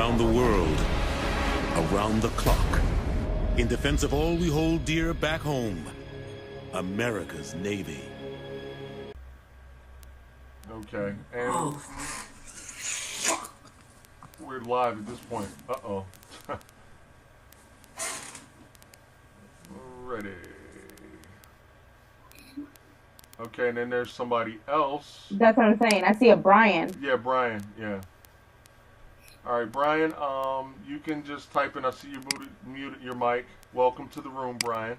Around the world, around the clock, in defense of all we hold dear back home, America's Navy. Okay, and we're live at this point. Uh-oh. Ready. Okay, and then there's somebody else. That's what I'm saying. I see a Brian. Yeah, Brian, yeah. All right, Brian, you can just type in. I see you muted your mic. Welcome to the room, Brian.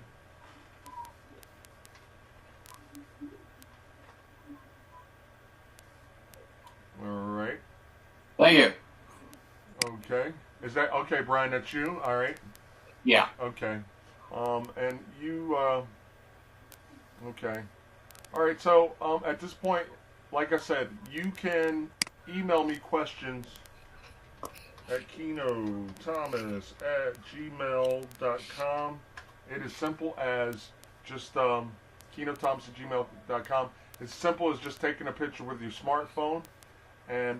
All right. Thank you. Okay. Is that okay, Brian? That's you. All right. Yeah. Okay. And you. Okay. All right. So at this point, like I said, you can email me questions at kienothomas@gmail.com. It is simple as just kienothomas@gmail.com. It's simple as just taking a picture with your smartphone and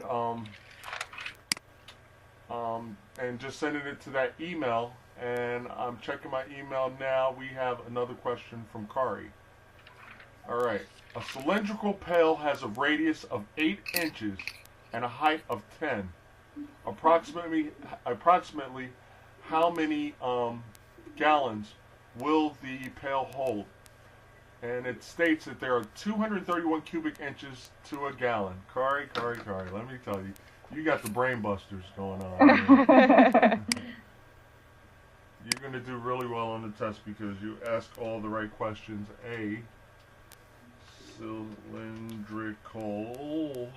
just sending it to that email. And I'm checking my email now. We have another question from Kari. All right. A cylindrical pail has a radius of 8 inches and a height of 10. Approximately how many gallons will the pail hold? And it states that there are 231 cubic inches to a gallon. Kari, let me tell you, you got the brain busters going on. You're going to do really well on the test because you ask all the right questions. A cylindrical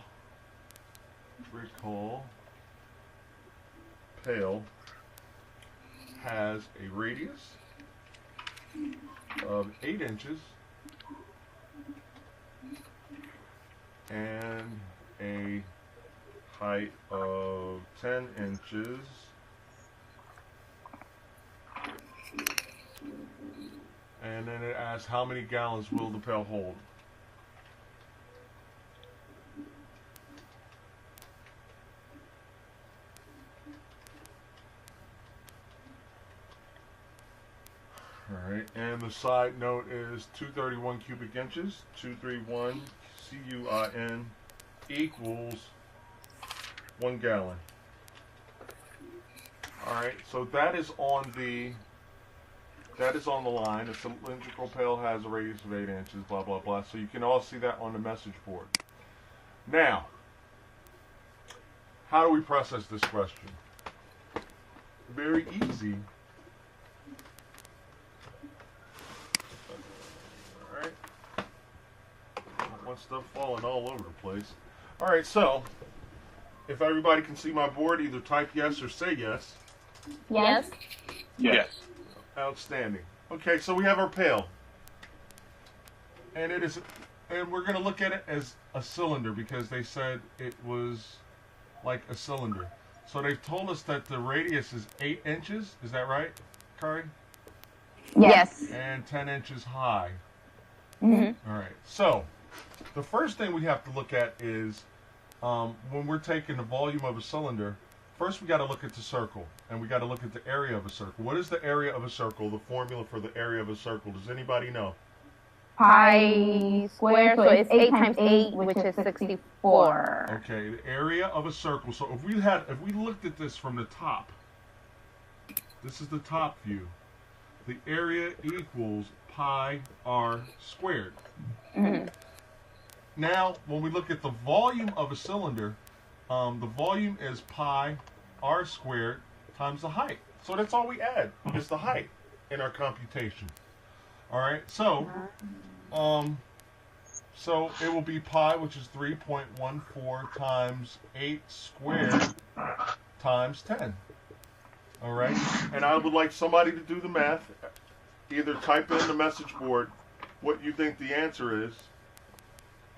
pail has a radius of 8 inches and a height of 10 inches and then it asks how many gallons will the pail hold. Alright, and the side note is 231 cubic inches, 231 CUIN equals 1 gallon. Alright, so that is on the line. A cylindrical pail has a radius of 8 inches, blah blah blah. So you can all see that on the message board. Now, how do we process this question? Very easy. Stuff falling all over the place. All right, so if everybody can see my board, either type yes or say yes. Yes. Yes. Outstanding. Okay, so we have our pail, and we're going to look at it as a cylinder because they said it was like a cylinder. So they've told us that the radius is 8 inches. Is that right, Kari? Yes. And 10 inches high. Mm-hmm. All right, so the first thing we have to look at is when we're taking the volume of a cylinder, first we got to look at the circle, and we got to look at the area of a circle. What is the area of a circle, the formula for the area of a circle? Does anybody know? Pi squared, so it's 8 times 8, which is 64. Okay, the area of a circle. So if we looked at this from the top, this is the top view. The area equals pi r squared. Mm-hmm. Now, when we look at the volume of a cylinder, the volume is pi r squared times the height. So that's all we add is the height in our computation. All right, so it will be pi, which is 3.14 times 8 squared times 10. All right, and I would like somebody to do the math. Either type in the message board what you think the answer is,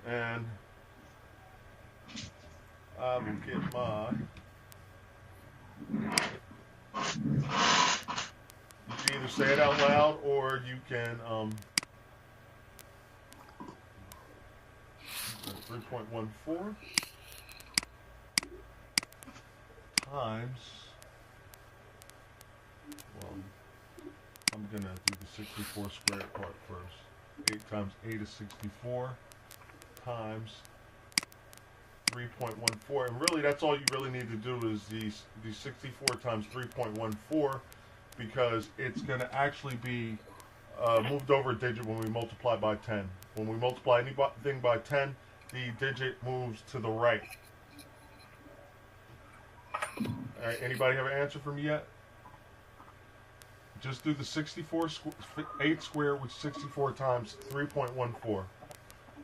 and I will get my. You can either say it out loud or you can 3.14 times, well, I'm going to do the 64 squared part first. 8 times 8 is 64 times 3.14. And really, that's all you really need to do is the 64 times 3.14, because it's going to actually be moved over a digit when we multiply by 10. When we multiply anything by 10, the digit moves to the right. All right, anybody have an answer for me yet? Just do the 8 squared, which is 64 times 3.14.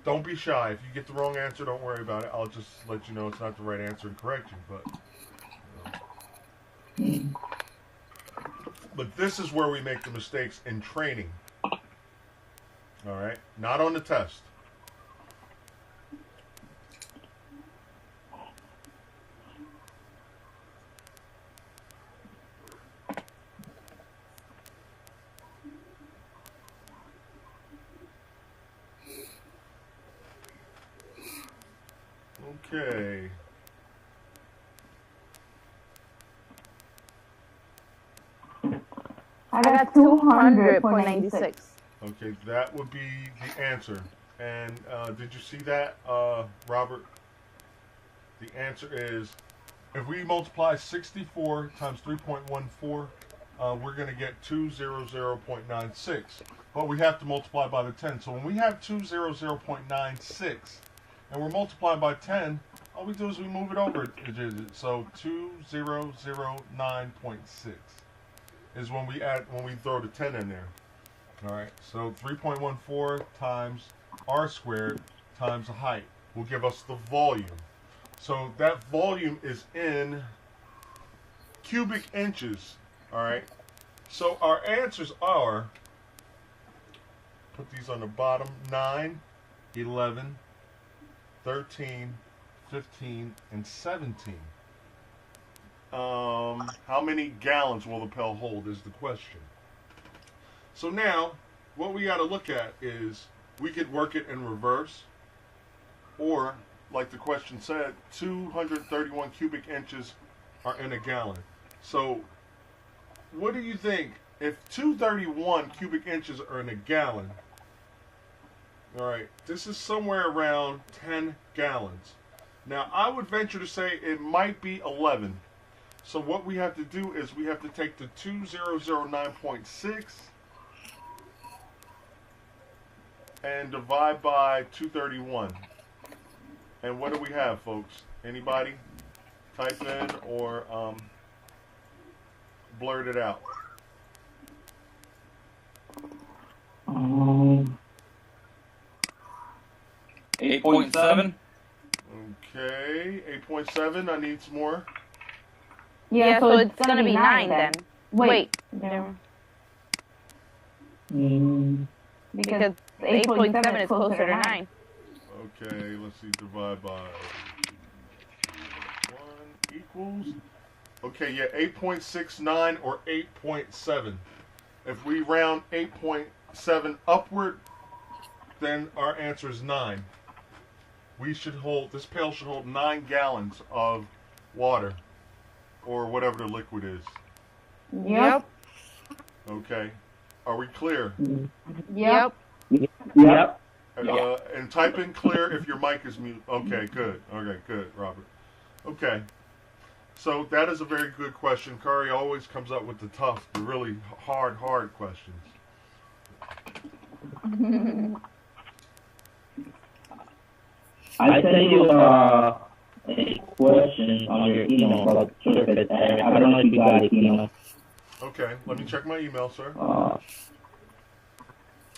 Don't be shy. If you get the wrong answer, don't worry about it. I'll just let you know it's not the right answer and correct you. But this is where we make the mistakes in training. All right? Not on the test. Okay. I got 200.96. Okay, that would be the answer. And did you see that, Robert? The answer is, if we multiply 64 times 3.14, we're going to get 200.96. But we have to multiply by the 10. So when we have 200.96, and we're multiplying by 10, all we do is we move it over a digit. So 2009.6 is when we throw the 10 in there. All right, so 3.14 times r squared times the height will give us the volume. So that volume is in cubic inches. All right, so our answers are, put these on the bottom, 9, 11, 13, 15, and 17. How many gallons will the pail hold is the question. So now, what we got to look at is, we could work it in reverse, or, like the question said, 231 cubic inches are in a gallon. So, what do you think? If 231 cubic inches are in a gallon, all right, this is somewhere around 10 gallons. Now, I would venture to say it might be 11. So what we have to do is we have to take the 2009.6 and divide by 231. And what do we have, folks? Anybody? Type in or blurt it out. 8.7. Okay, 8.7. I need some more. Yeah, so it's going to be 9 then. Wait. Because 8.7 is closer to 9. Okay, let's see, divide by 1 equals, okay, yeah, 8.69 or 8.7. If we round 8.7 upward, then our answer is 9. We should hold, this pail should hold 9 gallons of water, or whatever the liquid is. Yep. Okay, are we clear? Yep. Yep. And type in clear if your mic is mute. Okay, good. Okay, good, Robert. Okay. So that is a very good question. Kari always comes up with the tough, the really hard questions. I sent you a question on your email about surface area. I don't know if you got it, Kieno. Okay, let me check my email, sir.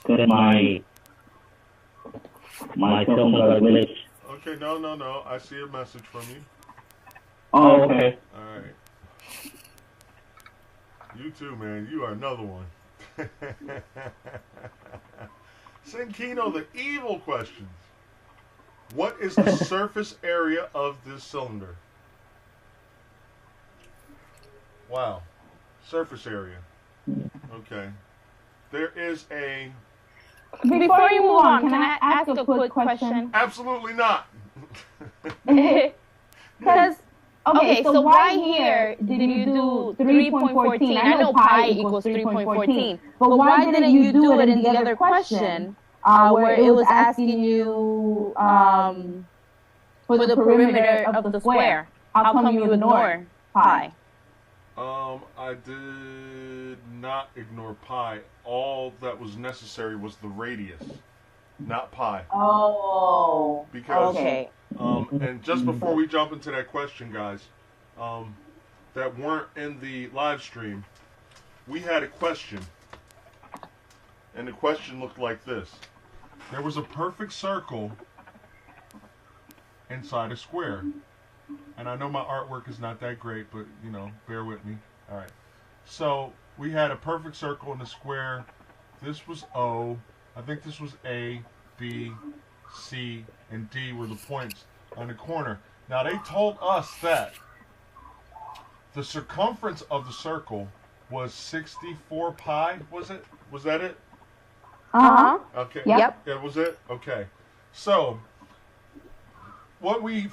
Because my cell phone got a glitch. Okay, no. I see a message from you. Oh, okay. All right. You too, man. You are another one. Send Kieno the evil questions. What is the surface area of this cylinder? Wow. Surface area. Okay. There is a... Before you move on, can I ask a quick question? Absolutely not. Because Okay, so why here did you do 3.14? I know pi equals 3.14, but why didn't you do it in the other question where it was asking you for the perimeter of the square? How come you ignore pi? I did not ignore pi. All that was necessary was the radius, not pi. Oh, Because, okay. and just before we jump into that question, guys, that weren't in the live stream, we had a question, and the question looked like this. There was a perfect circle inside a square. And I know my artwork is not that great, but, you know, bear with me. All right. So we had a perfect circle in the square. This was O. I think this was A, B, C, and D were the points on the corner. Now, they told us that the circumference of the circle was 64 pi, was it? Was that it? Uh-huh. Okay. Yep. That was it? Okay. So, what we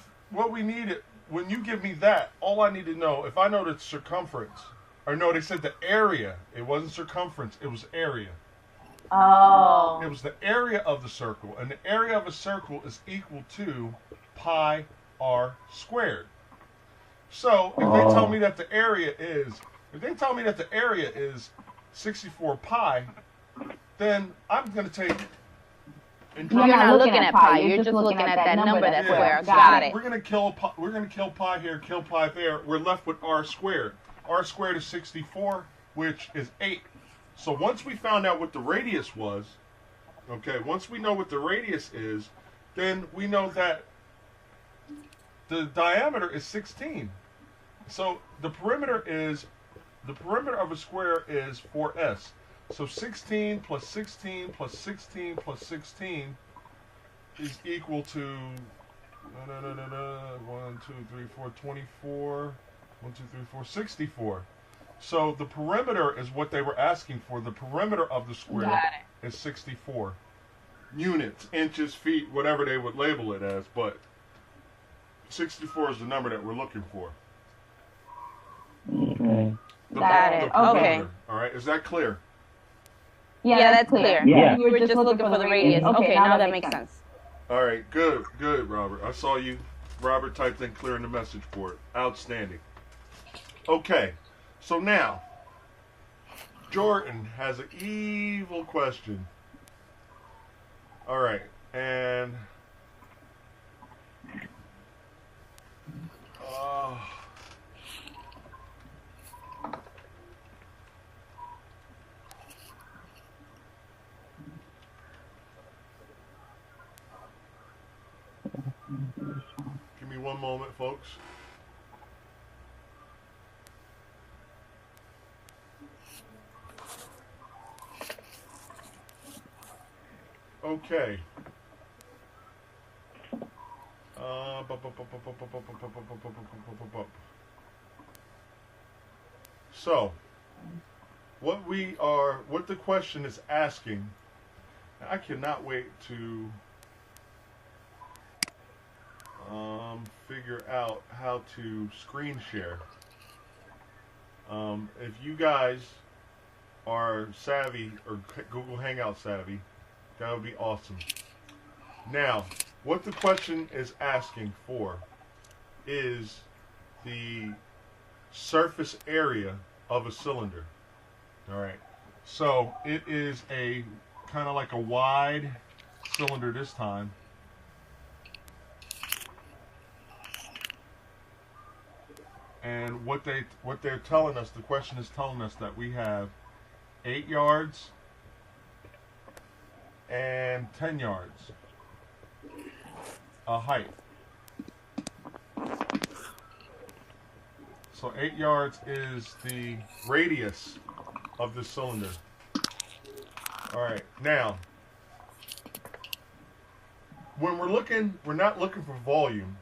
needed, when you give me that, all I need to know, if I know the circumference, or no, they said the area. It wasn't circumference, it was area. Oh. It was the area of the circle, and the area of a circle is equal to pi r squared. So, if they tell me that the area is, 64 pi, then I'm going to take... You're not looking at pi. You're just looking at that number that's square. Got it. We're gonna kill pi here, kill pi there. We're left with r squared. R squared is 64, which is 8. So once we found out what the radius was, okay, once we know what the radius is, then we know that the diameter is 16. So the perimeter of a square is 4s. So 16 plus 16 plus 16 plus 16 is equal to 1, 2, 3, 4, 24. 1, 2, 3, 4, 64. So the perimeter is what they were asking for. The perimeter of the square is 64 units, inches, feet, whatever they would label it as. But 64 is the number that we're looking for. Okay. Got it. Okay. All right. Is that clear? Yeah, that's clear. Yeah. You were just looking for the radius. Okay, now that makes sense. All right. Good, Robert. I saw you. Robert typed in clear in the message board. Outstanding. Okay. So now, Jordan has an evil question. All right. And... give me one moment, folks. Okay. So, what the question is asking, I cannot wait to figure out how to screen share. If you guys are savvy or Google Hangout savvy, that would be awesome. Now, what the question is asking for is the surface area of a cylinder. All right. So it is a kind of like a wide cylinder this time. And what they're telling us, the question is telling us that we have 8 yards and 10 yards height. So 8 yards is the radius of the cylinder. All right, now when we're not looking for volume,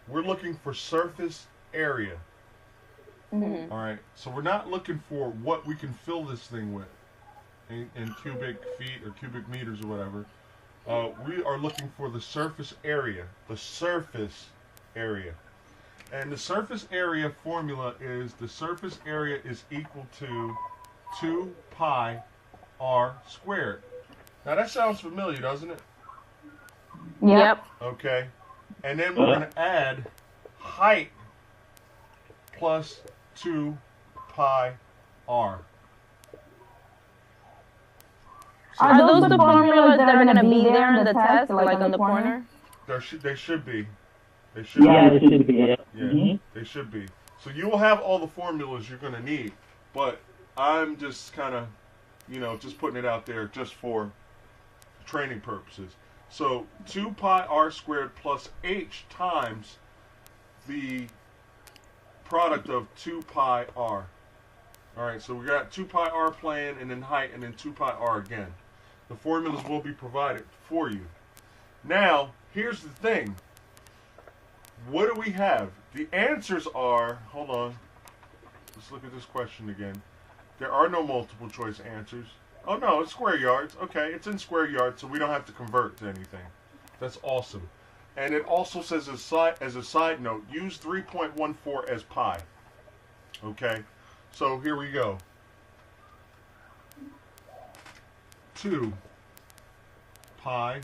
we're looking for surface area. Mm-hmm. All right, so we're not looking for what we can fill this thing with in cubic feet or cubic meters or whatever. We are looking for the surface area. The surface area. And the surface area formula is the surface area is equal to 2 pi r squared. Now that sounds familiar, doesn't it? Yep. Okay. And then we're going to add height plus 2 pi r. Are those the formulas that are going to be there in the test, like on the corner? They should be. They should Yeah, be. it should be. Yeah. Yeah, they should be. So you will have all the formulas you're going to need, but I'm just kind of, just putting it out there just for training purposes. So 2 pi r squared plus h times the product of 2 pi r. All right, so we got 2 pi r plane, and then height, and then 2 pi r again. The formulas will be provided for you. Now, here's the thing. What do we have? The answers are, hold on, let's look at this question again. There are no multiple choice answers. Oh no, it's square yards. Okay, it's in square yards, so we don't have to convert to anything. That's awesome. And it also says as a side note, use 3.14 as pi. Okay, so here we go. 2 pi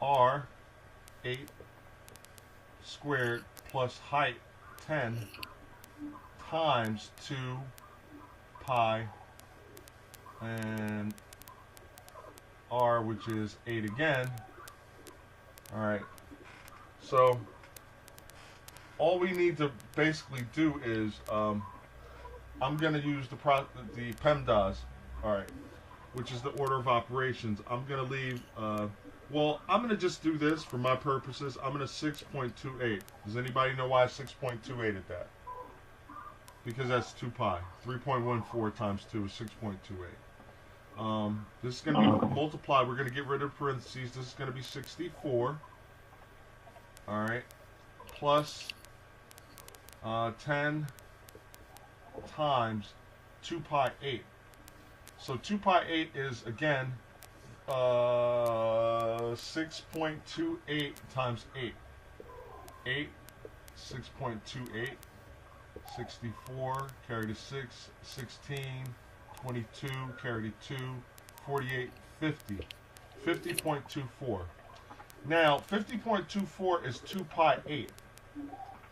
r 8 squared plus height 10 times 2 pi and r, which is 8 again. Alright, so all we need to basically do is I'm going to use the PEMDAS, alright, which is the order of operations. I'm going to leave, well, I'm going to just do this for my purposes. I'm going to 6.28. Does anybody know why I 6.28 at that? Because that's 2 pi. 3.14 times 2 is 6.28. This is going to be multiplied. We're going to get rid of parentheses. This is going to be 64. Alright. Plus 10 times 2 pi 8. So 2 pi 8 is, again, 6.28 times 8. 8, 6.28, 64, carry to 6, 16, 22, carry to 2, 48, 50. 50.24. Now, 50.24 is 2 pi 8.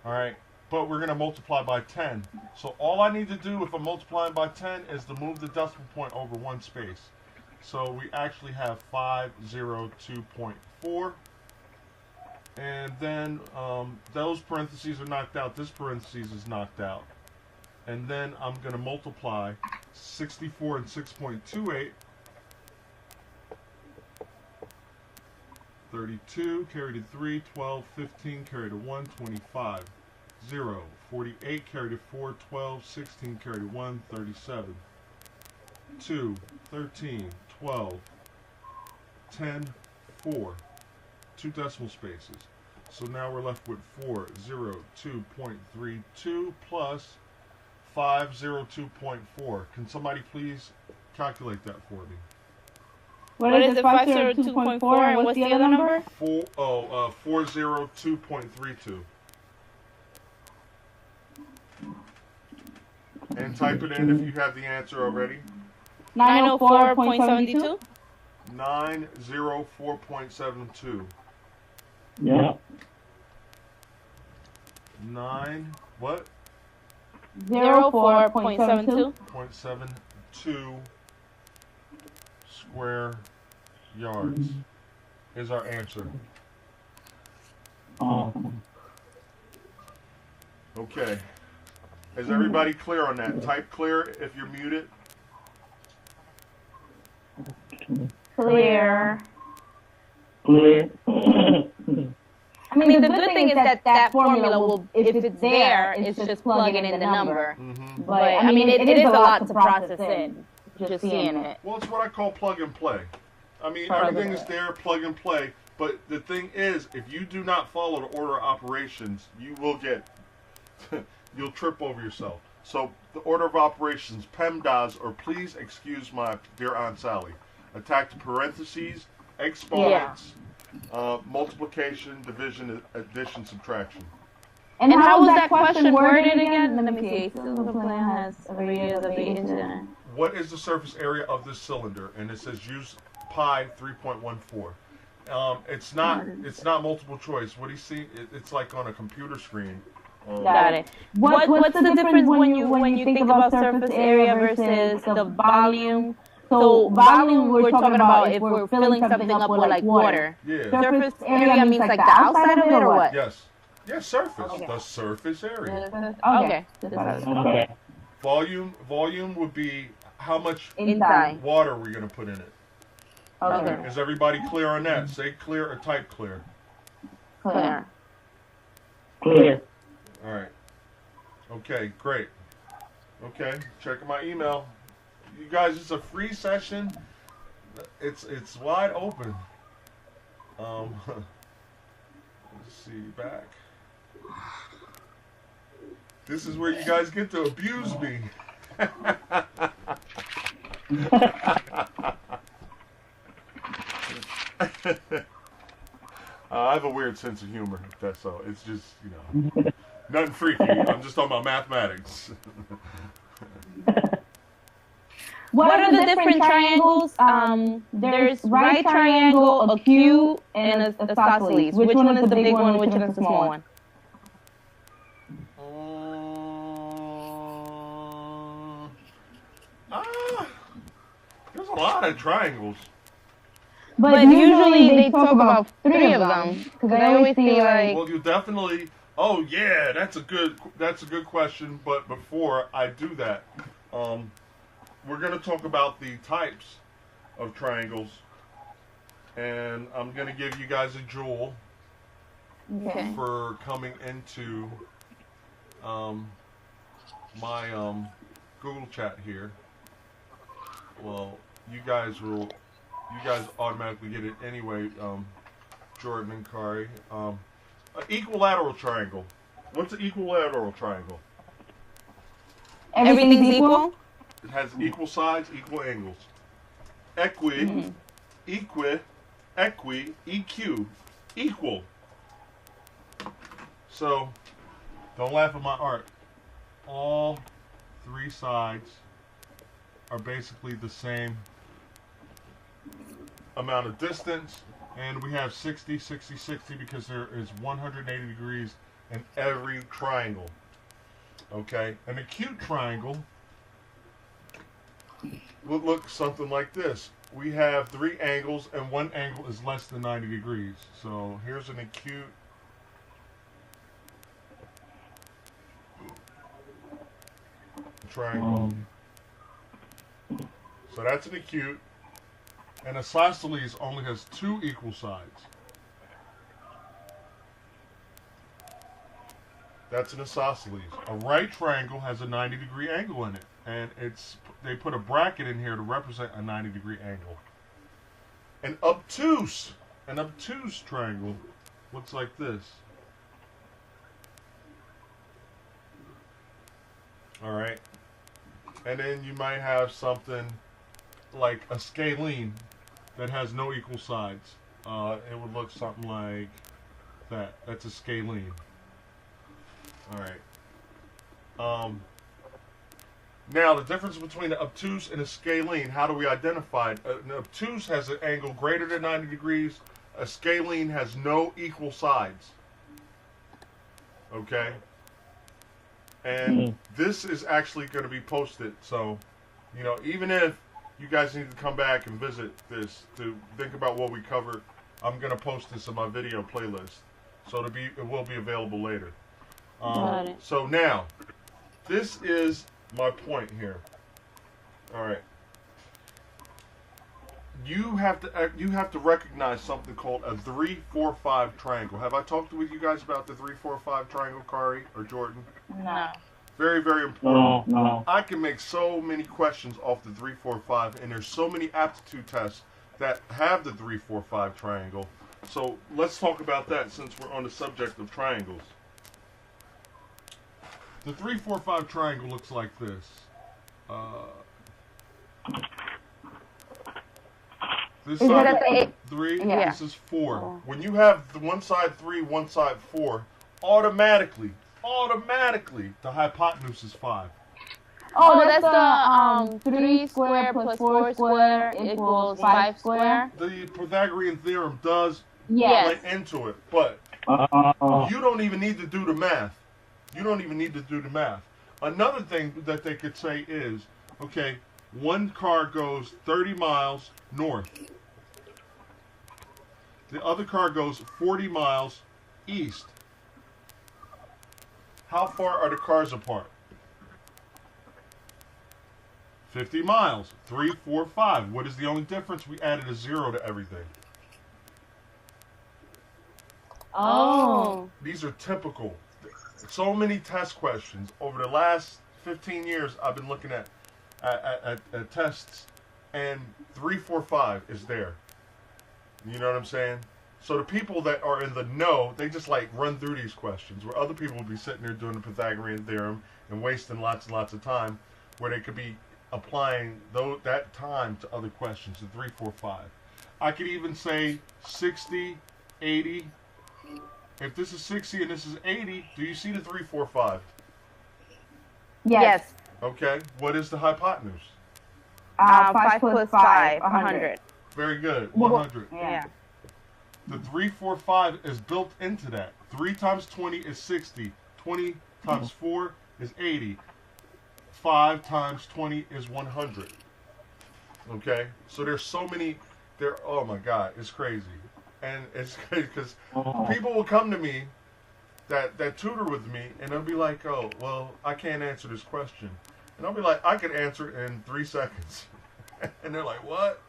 Alright, but we're going to multiply by 10. So all I need to do if I'm multiplying by 10 is to move the decimal point over one space. So we actually have 502.4. And then those parentheses are knocked out. This parentheses is knocked out. And then I'm going to multiply 64 and 6.28. 32, carry to 3, 12, 15, carry to 1, 25. 0, 48, carry to 4, 12, 16, carry to 1, 37. 2, 13, 12, 10, 4. 2 decimal spaces. So now we're left with 402.32 plus 502.4. Can somebody please calculate that for me? What is it, 502.4, and what's the other number? 402.32. And type it in if you have the answer already. 904.72? 904.72. Yeah. 9 what? 04.72. 0.72 square yards is our answer. Okay. Is everybody clear on that? Type clear if you're muted. Clear. Clear. I mean, the good thing is that formula will, if it's there, it's just plugging in the number. Mm-hmm. But, I mean, it is a lot to process in, just seeing it. Well, it's what I call plug and play. I mean, everything is there, plug and play. But the thing is, if you do not follow the order of operations, you will get, you'll trip over yourself. So the order of operations, PEMDAS, or please excuse my dear Aunt Sally, attack the parentheses, exponents, multiplication, division, addition, subtraction. And how was that question worded again? Let me see. Cylinder plan has a radius of 8 inches. What is the surface area of this cylinder? And it says use pi 3.14. It's not multiple choice. What do you see? It's like on a computer screen. Got it. What's the difference when you think about surface area versus the volume? So volume, we're talking about if we're filling something up with like water. Yeah. Surface area means like the outside of it or what? Yes. Yeah, surface. Okay. The surface area. Okay. Okay. Volume would be how much Inside. water we're going to put in it. Okay. Is everybody clear on that? Say clear or type clear. Clear. Clear. All right. Okay, great. Okay, checking my email. You guys, it's a free session. It's wide open. Let's see, back. This is where you guys get to abuse me. I have a weird sense of humor, that's all. It's just, nothing freaky. I'm just talking about mathematics. What are the different triangles? There's right triangle, acute, and a isosceles. Which one is the big one? Which one is the small one? There's a lot of triangles. But usually they talk about 3 of them because I always see like. Well, you definitely. Oh yeah, that's a good question. But before I do that, we're gonna talk about the types of triangles, and I'm gonna give you guys a jewel for coming into my Google chat here. Well, you guys automatically get it anyway, Jordan and Kari. An equilateral triangle. What's an equilateral triangle? Everything's equal? It has equal sides, equal angles. Equi, EQ, equal. So, don't laugh at my art. All 3 sides are basically the same amount of distance, and we have 60, 60, 60 because there is 180 degrees in every triangle. Okay, an acute triangle would look something like this. We have 3 angles, and 1 angle is less than 90 degrees. So here's an acute triangle. So that's an acute. And an isosceles only has 2 equal sides. That's an isosceles. A right triangle has a 90-degree angle in it, and they put a bracket in here to represent a 90-degree angle. An obtuse triangle looks like this. All right, and then you might have something like a scalene that has no equal sides. It would look something like that. That's a scalene. All right. Now the difference between an obtuse and a scalene, how do we identify it? An obtuse has an angle greater than 90 degrees. A scalene has no equal sides. Okay? And this is actually going to be posted. So, even if you guys need to come back and visit this to think about what we covered, I'm going to post this in my video playlist. So it will be available later. So now, this is my point here. All right. You have to recognize something called a 3-4-5 triangle. Have I talked with you guys about the 3-4-5 triangle, Kari or Jordan? No. Very, very important. No. I can make so many questions off the 3-4-5, and there's so many aptitude tests that have the 3-4-5 triangle. So let's talk about that since we're on the subject of triangles. The 3-4-5 triangle looks like this. This side is 3, this is 4. When you have the one side 3, one side 4, automatically automatically the hypotenuse is 5. Oh, that's the 3 square plus 4 square equals 5 square. The Pythagorean theorem does Yes. play into it, but you don't even need to do the math. You don't even need to do the math. Another thing that they could say is, okay, one car goes 30 miles north. The other car goes 40 miles east. How far are the cars apart? 50 miles. 3, 4, 5. What is the only difference? We added a 0 to everything. Oh. These are typical. So many test questions. Over the last 15 years, I've been looking at tests, and 3, 4, 5 is there. You know what I'm saying? So the people that are in the know, they just like run through these questions, where other people will be sitting there doing the Pythagorean theorem and wasting lots and lots of time, where they could be applying that time to other questions, to 3, 4, 5. I could even say 60, 80. If this is 60 and this is 80, do you see the 3, 4, 5? Yes. Okay. What is the hypotenuse? 5 plus 5, 100. Very good. 100. Yeah. The 3, 4, 5 is built into that. 3 times 20 is 60. 20 times 4 is 80. 5 times 20 is 100. Okay? So there's so many, oh my God, it's crazy. And it's crazy because people will come to me that tutor with me, and they'll be like, oh, well, I can't answer this question. And I'll be like, I can answer it in 3 seconds. And they're like, what?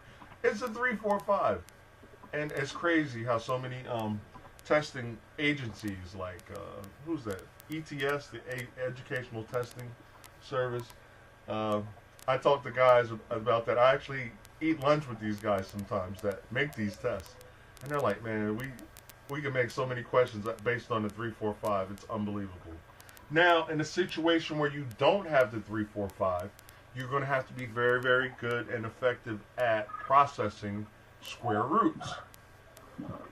It's a 3, 4, 5. And it's crazy how so many testing agencies, like, who's that? ETS, the Educational Testing Service. I talk to guys about that. I actually eat lunch with these guys sometimes that make these tests. And they're like, man, we can make so many questions based on the 3, 4, 5. It's unbelievable. Now, in a situation where you don't have the 3, 4, 5, you're going to have to be very, very good and effective at processing square roots.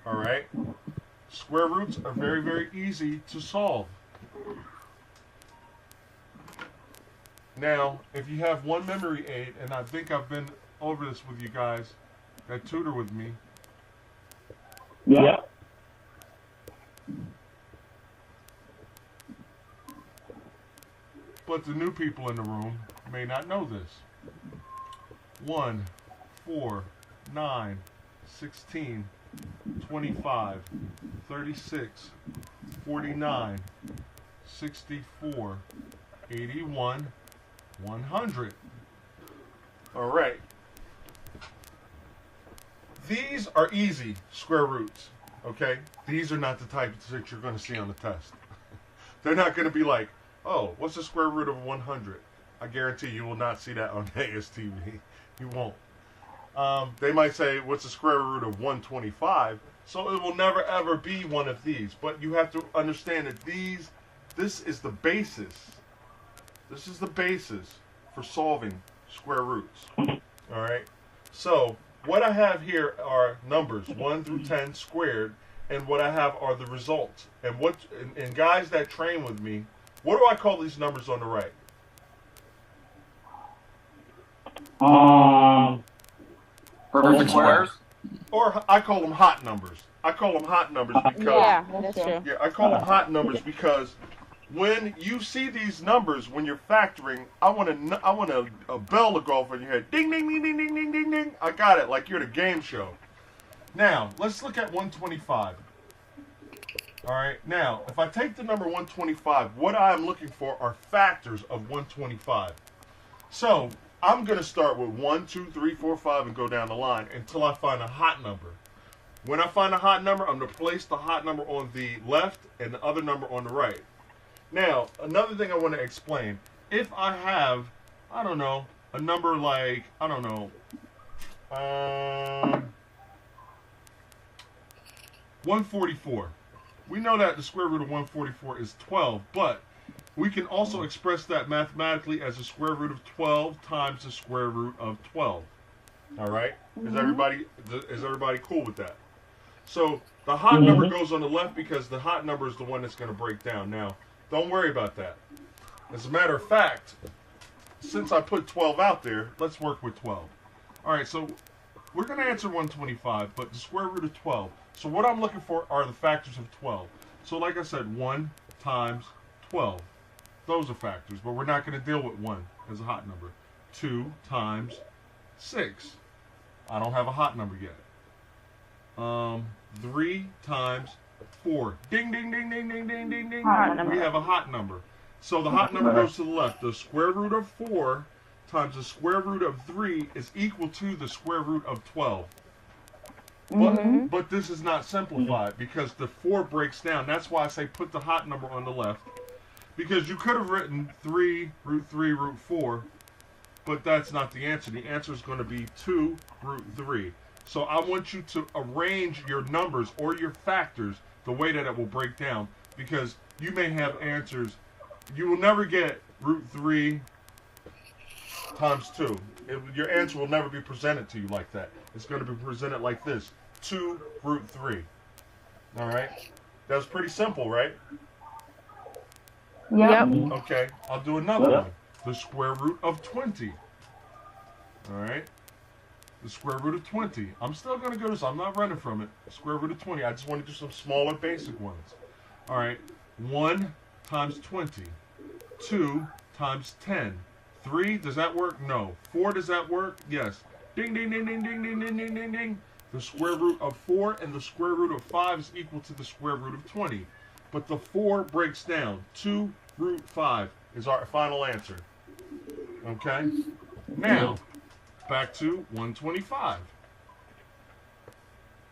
All right? Square roots are very, very easy to solve. Now, if you have one memory aid, and I think I've been over this with you guys that tutor with me. Yeah. But the new people in the room may not know this. 1, 4, 9, 16, 25, 36, 49, 64, 81, 100. All right. These are easy square roots, okay? These are not the type that you're going to see on the test. They're not going to be like, oh, what's the square root of 100? I guarantee you will not see that on ASTB. You won't. They might say, what's the square root of 125? So it will never, ever be one of these. But you have to understand that this is the basis. This is the basis for solving square roots. All right? So what I have here are numbers 1 through 10 squared, and what I have are the results. And guys that train with me, what do I call these numbers on the right? Perfect squares? Or I call them hot numbers. I call them hot numbers because Yeah, that's true. yeah, I call them hot numbers because when you see these numbers, when you're factoring, I want a bell to go off in your head. Ding, ding, ding, ding, ding, ding, ding, ding. I got it, like you're at a game show. Now, let's look at 125. All right, now, if I take the number 125, what I'm looking for are factors of 125. So, I'm going to start with 1, 2, 3, 4, 5, and go down the line until I find a hot number. When I find a hot number, I'm going to place the hot number on the left and the other number on the right. Now, another thing I want to explain. If I have, I don't know, a number like, I don't know, 144. We know that the square root of 144 is 12, but we can also express that mathematically as the square root of 12 times the square root of 12. All right? Is everybody cool with that? So the hot number goes on the left because the hot number is the one that's going to break down. Now, Don't worry about that. As a matter of fact, since I put 12 out there, let's work with 12. All right, so we're going to answer 125, but the square root of 12. So what I'm looking for are the factors of 12. So like I said, 1 times 12. Those are factors, but we're not going to deal with 1 as a hot number. 2 times 6. I don't have a hot number yet. 3 times 4. Ding, ding, ding, ding, ding, ding, ding, ding. We have a hot number. So the hot number goes to the left. The square root of 4 times the square root of 3 is equal to the square root of 12. But this is not simplified because the 4 breaks down. That's why I say put the hot number on the left. Because you could have written 3, root 4, but that's not the answer. The answer is going to be 2, root 3. So I want you to arrange your numbers or your factors the way that it will break down, because you may have answers. You will never get root 3 times 2. Your answer will never be presented to you like that. It's going to be presented like this: 2 root 3. All right? That's pretty simple, right? Yep. Okay, I'll do another one. The square root of 20. All right? The square root of 20. I'm still going to go this. I'm not running from it. Square root of 20. I just want to do some smaller basic ones. All right. 1 times 20. 2 times 10. 3, does that work? No. 4, does that work? Yes. Ding, ding, ding, ding, ding, ding, ding, ding, ding, ding. The square root of 4 and the square root of 5 is equal to the square root of 20. But the 4 breaks down. 2 root 5 is our final answer. Okay? Now, back to 125.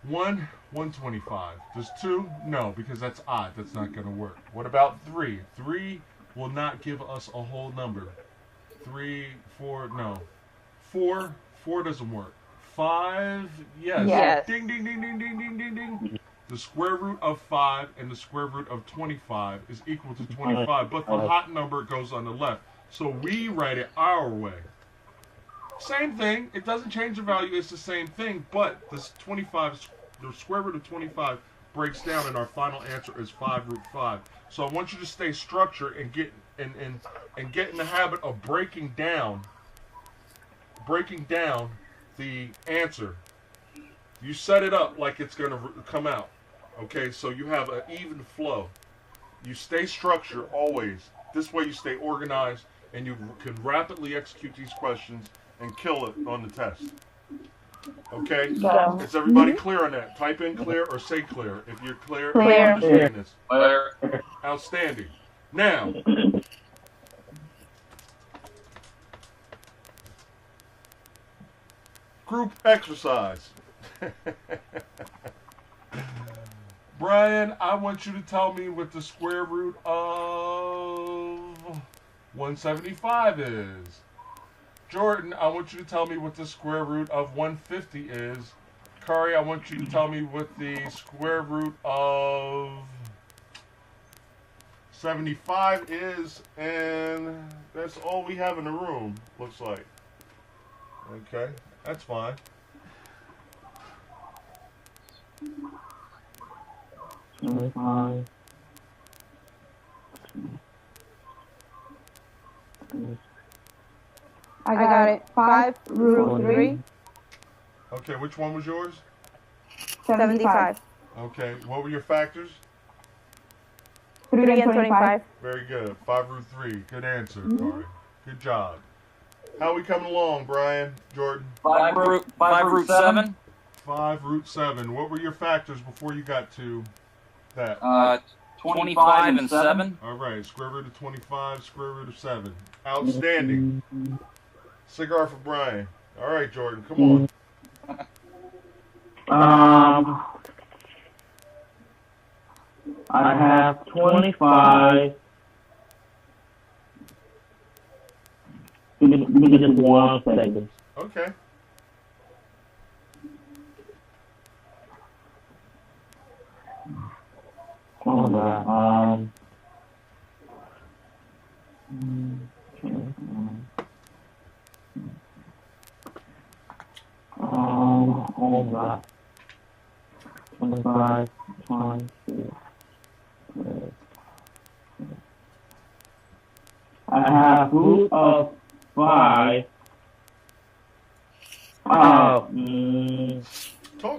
125. Does 2? No, because that's odd. That's not going to work. What about 3? 3 will not give us a whole number. 3, 4, no. 4 doesn't work. 5, yes. Ding, ding, ding, ding, ding, ding, ding, ding. The square root of 5 and the square root of 25 is equal to 25, but the hot number goes on the left. So we write it our way. Same thing. It doesn't change the value. It's the same thing, but this 25, the square root of 25 breaks down, and our final answer is 5 root 5. So I want you to stay structured and get in the habit of breaking down the answer. You set it up like it's going to come out. Okay, so you have an even flow. You stay structured always. This way you stay organized, and you can rapidly execute these questions and kill it on the test. Okay? Yeah. Is everybody clear on that? Type in clear or say clear. If you're clear, Clear. you understand this. Clear. Outstanding. Now, group exercise. Brian, I want you to tell me what the square root of 175 is. Jordan, I want you to tell me what the square root of 150 is. Kari, I want you to tell me what the square root of 75 is, and that's all we have in the room, looks like. Okay, that's fine. I got it. 5 root 3. Okay, which one was yours? 75. Okay, what were your factors? 3 and 25. Very good. 5 root 3. Good answer, Kari. Good job. How are we coming along, Brian, Jordan? 5 root 7. 5 root 7. What were your factors before you got to that? 25 and 7. All right, square root of 25, square root of 7. Outstanding. Cigar for Brian. All right, Jordan, come on. I have 25. Give me just 1 second. Okay. Hold on. Hold on. 25, 26. a group of 5. Talk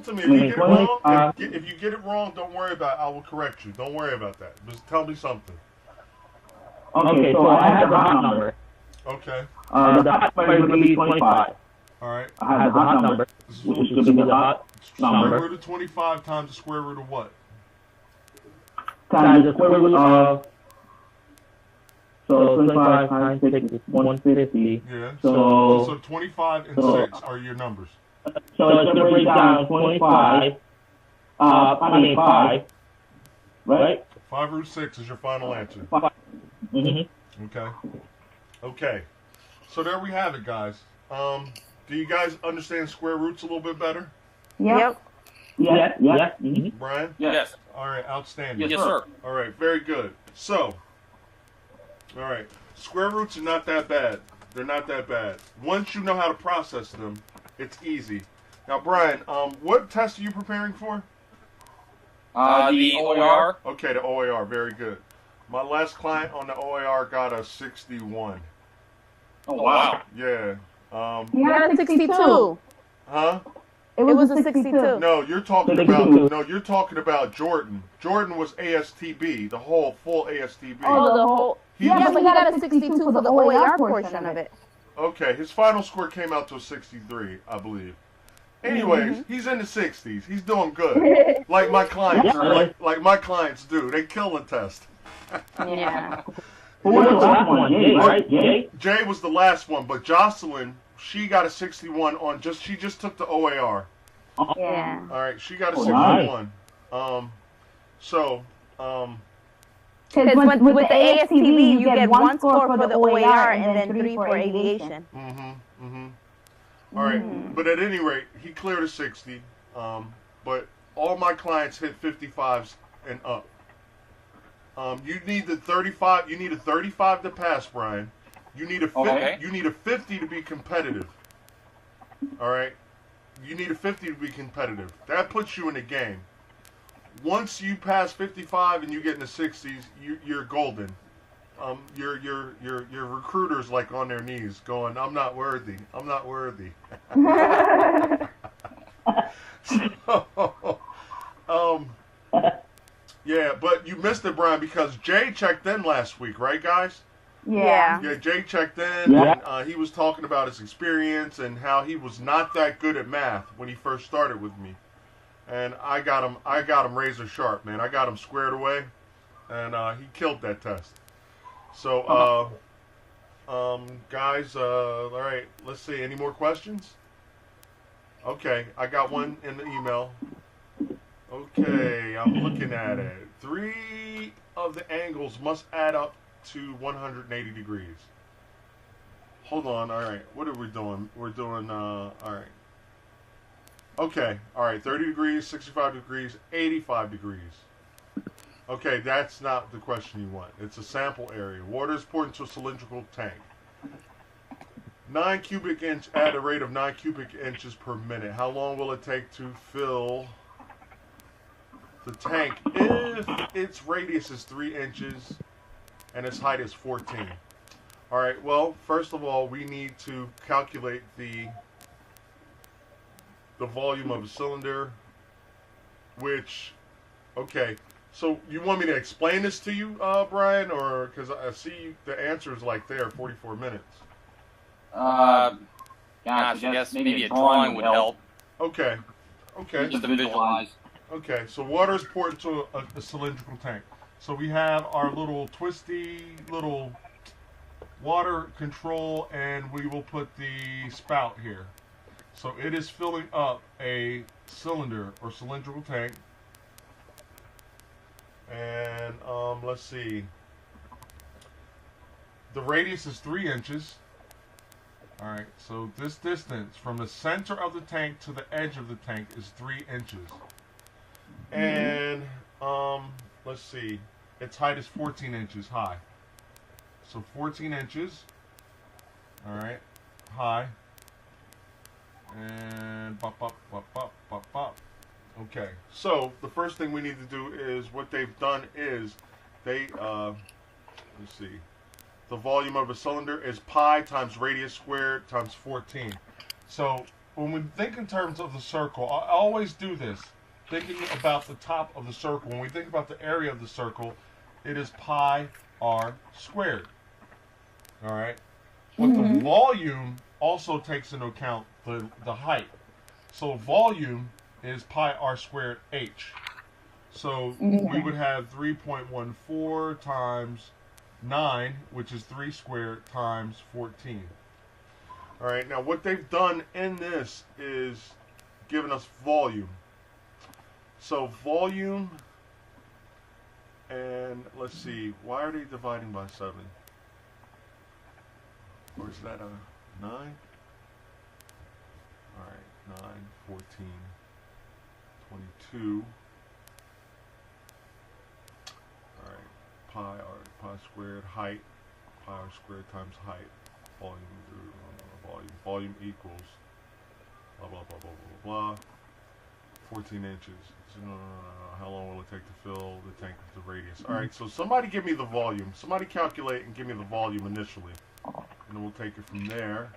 to me. If you get it wrong, 25. if you get it wrong, don't worry about it. I will correct you. Don't worry about that. Just tell me something. Okay, so I have the hot number. Okay. The hot number is going to be 25. All right. I have the hot number, which is going to be the hot Square number, root of 25 times the square root of what? times the square root of, so 25 times 6 is 150. Yeah. So, So 25 and so- 6 are your numbers. so it's going to break down 25, 5, right? 5 root 6 is your final answer. Mm-hmm. Okay. Okay. So there we have it, guys. Do you guys understand square roots a little bit better? Yep. Yeah. Mm-hmm. Brian? Yes. All right, outstanding. Yes, sir. All right, very good. So, all right, square roots are not that bad. They're not that bad. Once you know how to process them, it's easy. Now, Brian, what test are you preparing for? The OER. Okay, the OAR, very good. My last client on the OAR got a 61. Oh, wow. Yeah. You got a 62. Huh? It was a 62. No, you're talking about Jordan. Jordan was ASTB, the whole full ASTB. Oh, the whole. Yeah, but he got a 62 for the OAR portion of it. Okay, his final score came out to a 63, I believe. Anyways, he's in the 60s. He's doing good. Like my clients, like my clients do. They kill the test. Yeah. Who was the last one? Jay, right? Jay? Jay was the last one, but Jocelyn, she got a 61 on she just took the OAR. Yeah. All right, she got a Oh, 61. Because with the ASTB, you get 1 score for the OAR and then 3 for aviation. All right, but at any rate, he cleared a 60. But all my clients hit 55s and up. You need the 35. You need a 35 to pass, Brian. You need a 50, Okay. You need a 50 to be competitive. All right, you need a 50 to be competitive. That puts you in the game. Once you pass 55 and you get in the 60s, you're golden. Your recruiter's like on their knees, going, "I'm not worthy. I'm not worthy." Yeah, but you missed it, Brian, because Jay checked in last week, right, guys? Yeah. Yeah, Jay checked in, and he was talking about his experience and how he was not that good at math when he first started with me. And I got him razor sharp, man. I got him squared away, and he killed that test. So, guys, all right, let's see. Any more questions? Okay, I got one in the email. Okay, I'm looking at it. 3 of the angles must add up to 180 degrees. Hold on, all right. What are we doing? We're doing, all right. Okay, all right, 30 degrees, 65 degrees, 85 degrees. Okay, that's not the question you want. It's a sample area. Water is poured into a cylindrical tank. 9 cubic inch at a rate of 9 cubic inches per minute. How long will it take to fill the tank if its radius is 3 inches and its height is 14? All right, well, first of all, we need to calculate the volume of a cylinder, which, okay, so you want me to explain this to you, Brian, or because I see the answer is like there, 44 minutes. Gosh, I guess maybe a drawing would help. Okay, okay. Just to visualize. Okay, so water is poured into a cylindrical tank. So we have our little twisty little water control, and we will put the spout here. So it is filling up a cylinder or cylindrical tank. And let's see. The radius is 3 inches. All right, so this distance from the center of the tank to the edge of the tank is 3 inches. And let's see, its height is 14 inches high. So 14 inches, all right, high. And bop, bop, bop, bop, bop, bop. Okay, so the first thing we need to do is, what they've done is they, let's see, the volume of a cylinder is pi times radius squared times 14. So when we think in terms of the circle, I always do this, thinking about the top of the circle. When we think about the area of the circle, it is pi r squared. All right? But the volume also takes into account the height. So volume is pi r squared h. So we would have 3.14 times 9, which is 3 squared times 14. All right, now what they've done in this is given us volume. So volume, and let's see, why are they dividing by 7? Or is that a 9? All right, 9, 14, 22. All right, pi squared, height, pi r squared times height, volume equals, blah, blah, blah, blah, blah, blah, 14 inches. So, how long will it take to fill the tank with the radius? All right, so somebody give me the volume. Somebody calculate and give me the volume initially. And then we'll take it from there.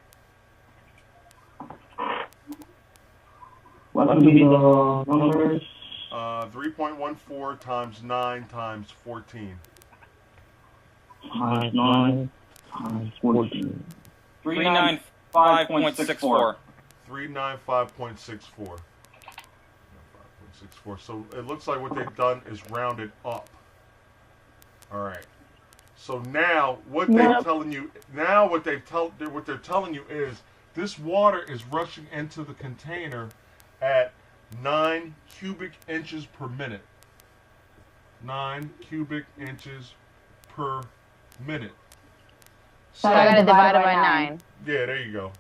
What would be the numbers? 3.14 times 9 times 14. Times 9 times 14. 395.64. 395.64. So it looks like what they've done is rounded up. All right. So now what they're telling you, what they're telling you is this water is rushing into the container at 9 cubic inches per minute. 9 cubic inches per minute. So I gotta divide it by 9. Yeah, there you go.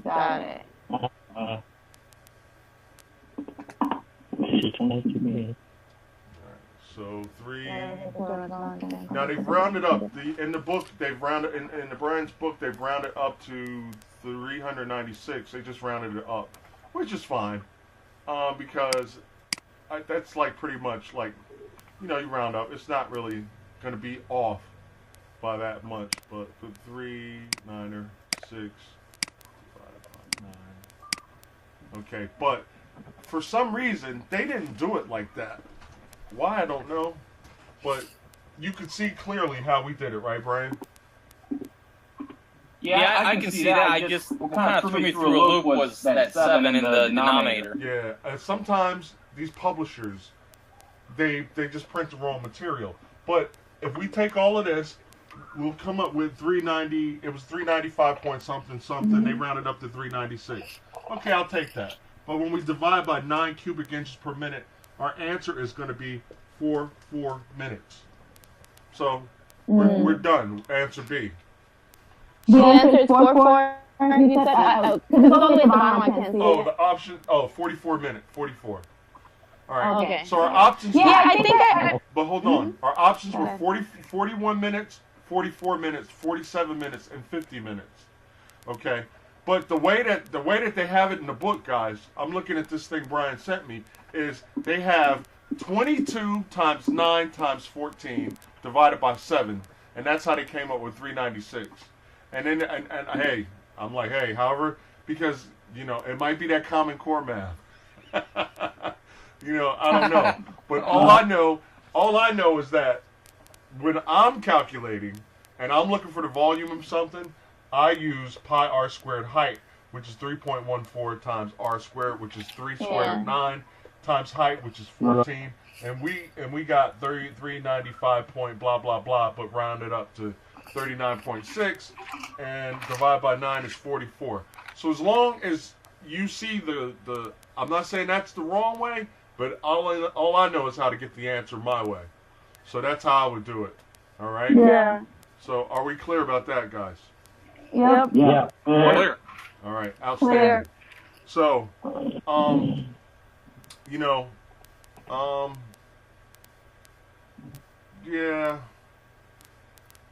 Got it. Which is 22 minutes. So 3. Now they've rounded up. In the book, they've rounded in the Brian's book, they've rounded up to 396. They just rounded it up, which is fine, because that's like pretty much like, you round up. It's not really going to be off by that much. But the 3, 9, or 6, 5, 9. Okay, but for some reason they didn't do it like that. Why, I don't know, but you could see clearly how we did it, right, Brian? Yeah, I can see that. I just, what kind of threw me through a loop was that 7 in the denominator. Yeah, and sometimes these publishers, they just print the wrong material. But if we take all of this, we'll come up with 390. It was 395 point something something. They rounded up to 396. Okay, I'll take that. But when we divide by 9 cubic inches per minute, our answer is going to be 4 minutes. So we're done. Answer B. The answer is 4. You said, because it's only at the bottom, I can't see it. The option, 44 minutes. 44. All right. Okay. So our options. Yeah, I think But hold on. Our options were 41 minutes, 44 minutes, 47 minutes, and 50 minutes. Okay. But the way that they have it in the book, guys, I'm looking at this thing Brian sent me, is they have 22 times 9 times 14 divided by 7, and that's how they came up with 396. And then and hey, I'm like, hey, however, because it might be that Common Core math. I don't know. But all I know is that when I'm calculating and I'm looking for the volume of something, I use pi r squared height, which is 3.14 times r squared, which is 3 squared 9 times height, which is 14, and we got 3395 point blah blah blah, but rounded up to 39.6, and divide by 9 is 44. So as long as you see the I'm not saying that's the wrong way, but all I know is how to get the answer my way. So that's how I would do it. All right? Yeah. So are we clear about that, guys? Yep. Yeah. Clear. All right, outstanding. Clear. So, yeah.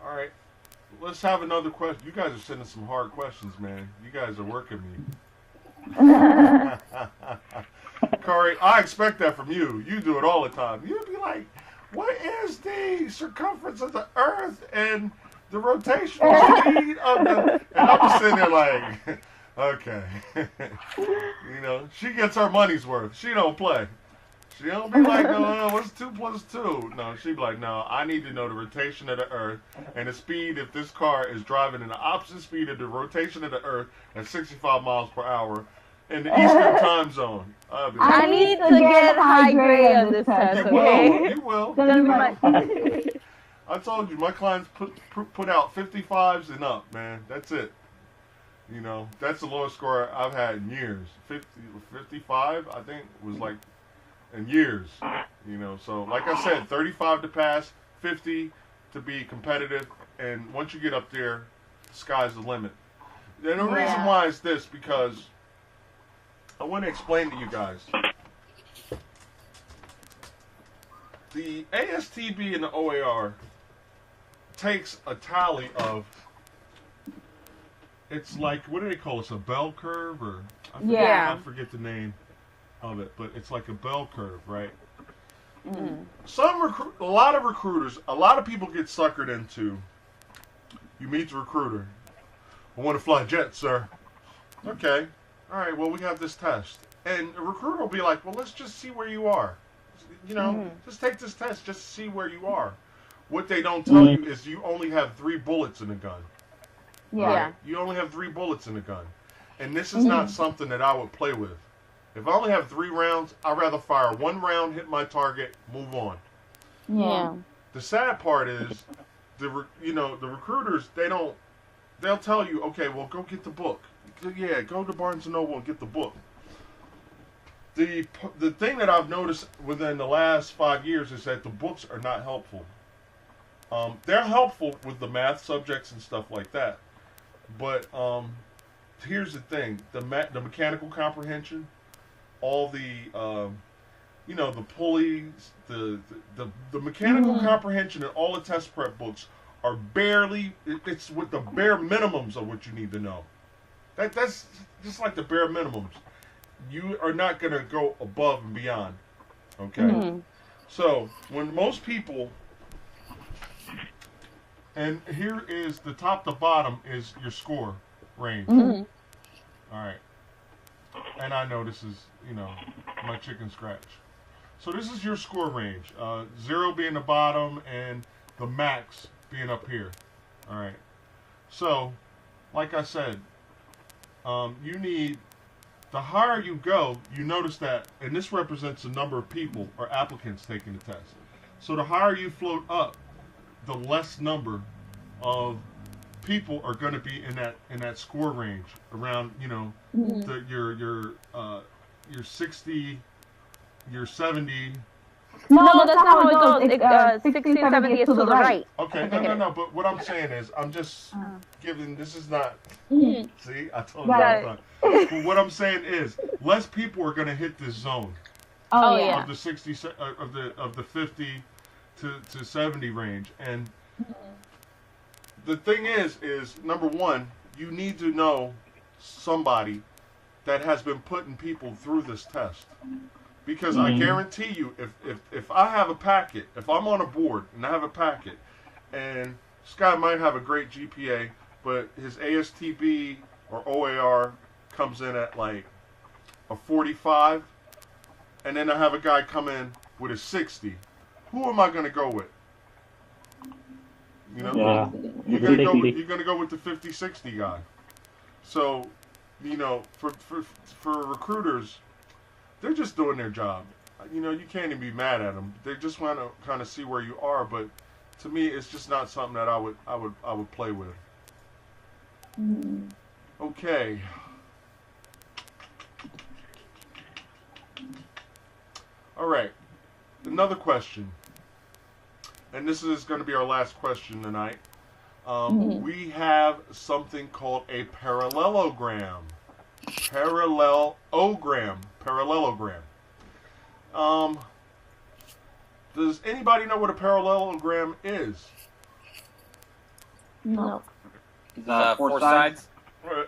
All right, let's have another question. You guys are sending some hard questions, man. You guys are working me. Corey, I expect that from you. You do it all the time. You'd be like, what is the circumference of the Earth and the rotational speed of the... And I'm just sitting there like, okay. You know, she gets her money's worth. She don't play. She don't be like, oh, what's 2 plus 2? No, she be like, no, I need to know the rotation of the Earth and the speed if this car is driving in the opposite speed of the rotation of the Earth at 65 miles per hour in the Eastern time zone. I need to get high grade on this test, okay? You will. I told you, my clients put out 55s and up, man. That's it. You know, that's the lowest score I've had in years. 55, I think, was like in years. You know, so like I said, 35 to pass, 50 to be competitive, and once you get up there, the sky's the limit. And the reason why is this, because I want to explain to you guys. The ASTB and the OAR takes a tally of, it's like, what do they call it? A bell curve? Or I forget the name of it, but it's like a bell curve, right? A lot of recruiters, a lot of people get suckered into, you meet the recruiter. I want to fly jet, sir. Okay. All right, well, we have this test. And the recruiter will be like, well, let's just see where you are. You know, just take this test just to see where you are. What they don't tell you is you only have 3 bullets in the gun. Right? You only have 3 bullets in the gun. And this is not something that I would play with. If I only have 3 rounds, I'd rather fire 1 round, hit my target, move on. Yeah. The sad part is, the recruiters, they'll tell you, okay, well, go get the book. Yeah, go to Barnes & Noble and get the book. The thing that I've noticed within the last 5 years is that the books are not helpful. They're helpful with the math subjects and stuff like that. But here's the thing: the mechanical comprehension, all the the pulleys, the mechanical comprehension, and all the test prep books are barely. It's with the bare minimums of what you need to know. That's just like the bare minimums. You are not going to go above and beyond. Okay? So, when most people, and here is the top to bottom is your score range. All right. And I know this is, my chicken scratch. So this is your score range. 0 being the bottom and the max being up here. All right. So, like I said, you need, the higher you go, you notice that, and this represents the number of people or applicants taking the test. So the higher you float up, the less number of people are going to be in that score range around, your 60, your 70. No, that's not how it goes. 60, 70 is to the right. Okay, no. But what I'm saying is, I'm just giving. This is not. See, I told you. But what I'm saying is, less people are going to hit this zone. Oh yeah. Of the 60, of the 50 to 70 range, and the thing is number one, you need to know somebody that has been putting people through this test. Because I guarantee you, if I have a packet, if I'm on a board and I have a packet, and this guy might have a great GPA, but his ASTB or OAR comes in at like a 45, and then I have a guy come in with a 60, who am I going to go with? You're gonna go with the 50-60 guy. So, for recruiters, they're just doing their job. You can't even be mad at them. They just want to kind of see where you are. But to me, it's just not something that I would play with. Okay. All right. Another question, and this is going to be our last question tonight. We have something called a parallelogram. Parallelogram. Does anybody know what a parallelogram is? No. Is that 4 sides?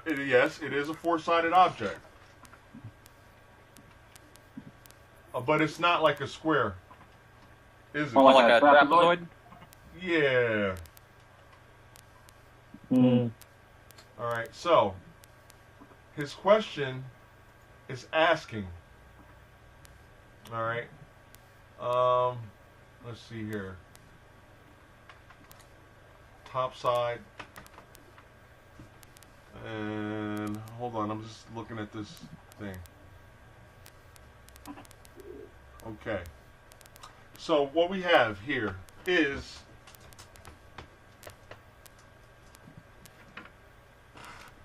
Yes, it is a 4-sided object. But it's not like a square. Is it? More like a trapezoid? Yeah. All right, so his question is asking. All right. Let's see here. Top side. And hold on, I'm just looking at this thing. Okay. So what we have here is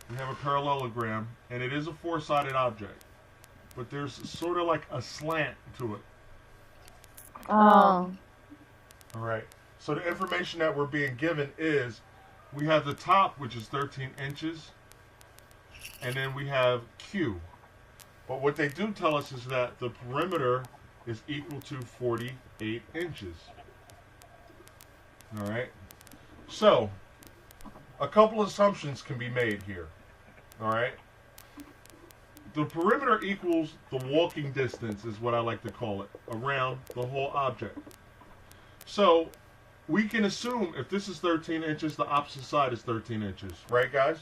we have a parallelogram, and it is a four-sided object, but there's sort of like a slant to it. Oh. All right. So the information that we're being given is we have the top, which is 13 inches, and then we have Q. But what they do tell us is that the perimeter is equal to 48 inches. All right. So a couple assumptions can be made here. All right. The perimeter equals the walking distance, is what I like to call it, around the whole object. So we can assume if this is 13 inches, the opposite side is 13 inches. Right, guys?